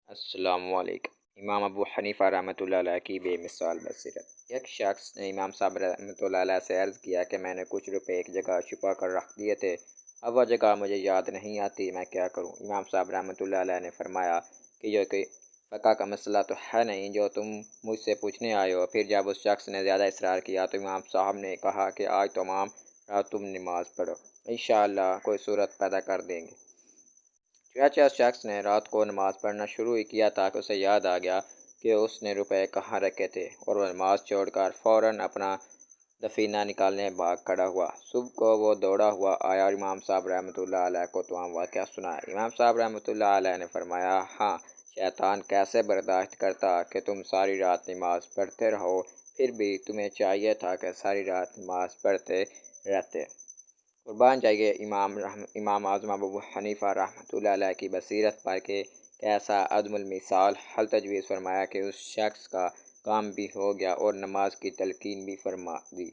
السلام علیکم۔ امام ابو حنیفہ رحمۃ اللہ علیہ کی بے مثال بصیرت۔ ایک شخص نے امام صاحب رحمۃ اللہ علیہ سے عرض کیا کہ میں نے کچھ روپے ایک جگہ چھپا کر رکھ دیے تھے، اب وہ جگہ مجھے یاد نہیں آتی، میں کیا کروں؟ امام صاحب رحمۃ اللہ علیہ نے فرمایا کہ یہ کوئی فقہ کا مسئلہ تو ہے نہیں جو تم مجھ سے پوچھنے آئے ہو۔ پھر جب اس شخص نے زیادہ اصرار کیا تو امام صاحب نے کہا کہ آج تمام رات تم نماز پڑھو، انشاءاللہ کوئی صورت پیدا کر دیں گے۔ چنانچہ اس شخص نے رات کو نماز پڑھنا شروع ہی کیا تھا کہ اسے یاد آ گیا کہ اس نے روپے کہاں رکھے تھے، اور وہ نماز چھوڑ کر فوراً اپنا دفینہ نکالنے بھاگ کھڑا ہوا۔ صبح کو وہ دوڑا ہوا آیا اور امام صاحب رحمۃ اللہ علیہ کو تمام واقعہ سنایا۔ امام صاحب رحمۃ اللہ علیہ نے فرمایا، ہاں، شیطان کیسے برداشت کرتا کہ تم ساری رات نماز پڑھتے رہو، پھر بھی تمہیں چاہیے تھا کہ ساری رات نماز پڑھتے رہتے۔ قربان جائیے امام اعظم ابو حنیفہ رحمۃ اللہ علیہ کی بصیرت پر کہ کیسا عدم المثال حل تجویز فرمایا کہ اس شخص کا کام بھی ہو گیا اور نماز کی تلقین بھی فرما دی۔